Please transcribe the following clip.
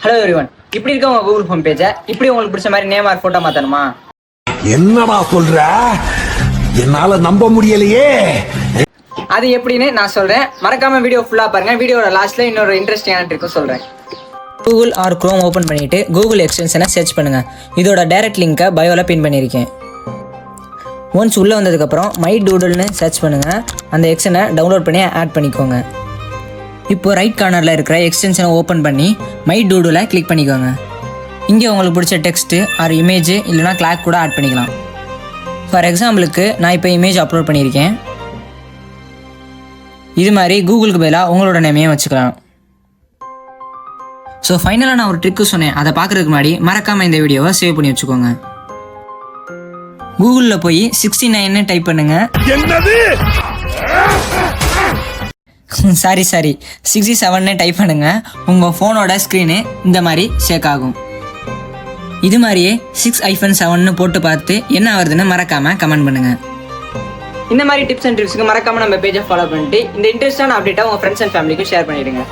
Hello everyone, இப்படி இருக்க உங்க கூகுள் ஹோம் பேஜை இப்படி உங்களுக்கு பிடிச்ச மாதிரி நேம் ஆர் போட்டோ மாத்தணுமா? என்னடா சொல்ற? என்னால நம்ப முடியலையே. அது எப்படின்னு நான் சொல்றேன். மறக்காம வீடியோ ஃபுல்லா பாருங்க. வீடியோட லாஸ்ட்ல இன்னொரு இன்ட்ரெஸ்டிங்கான ட்ரிக்கும் சொல்றேன். கூகுள் ஆர் குரோம் ஓப்பன் பண்ணிட்டு கூகுள் எக்ஸ்டென்ஷனை சர்ச் பண்ணுங்க. இதோட டைரக்ட் லிங்கை பயோல பின் பண்ணியிருக்கேன். ஒன்ஸ் உள்ளே வந்ததுக்கப்புறம் மை டூடுல்னு சர்ச் பண்ணுங்கள். அந்த எக்ஸ்டென்ஷனை டவுன்லோட் பண்ணி ஆட் பண்ணிக்கோங்க. இப்போது ரைட் கார்னரில் இருக்கிற எக்ஸ்டென்ஷனை ஓப்பன் பண்ணி மை டூடுலை கிளிக் பண்ணிக்கோங்க. இங்கே உங்களுக்கு பிடிச்ச டெக்ஸ்ட்டு ஆர் இமேஜ் இல்லைனா கிளாக் கூட ஆட் பண்ணிக்கலாம். ஃபார் எக்ஸாம்பிளுக்கு நான் இப்போ இமேஜ் அப்லோட் பண்ணியிருக்கேன். இது மாதிரி கூகுளுக்கு பதிலாக உங்களோட நேமையும் வச்சுக்கலாம். ஸோ ஃபைனலாக நான் ஒரு ட்ரிக்கு சொன்னேன். அதை பார்க்குறதுக்கு முன்னாடி மறக்காமல் இந்த வீடியோவை சேவ் பண்ணி வச்சுக்கோங்க. கூகுளில் போய் 69 டைப் பண்ணுங்க. என்னது? சாரி 67 டைப் பண்ணுங்க. உங்கள் ஃபோனோட ஸ்க்ரீனு இந்த மாதிரி ஷேக் ஆகும். இது மாதிரியே 6-7 போட்டு பார்த்து என்ன வருதுன்னு மறக்காமல் கமெண்ட் பண்ணுங்கள். இந்த மாதிரி டிப்ஸ் அண்ட் ட்ரிக்ஸ்க்கு மறக்காமல் நம்ம பேஜை ஃபாலோ பண்ணிட்டு இந்த இன்ட்ரெஸ்டான அப்டேட்டை உங்கள் ஃப்ரெண்ட்ஸ் அண்ட் ஃபேமிலிக்கு ஷேர் பண்ணிடுங்க.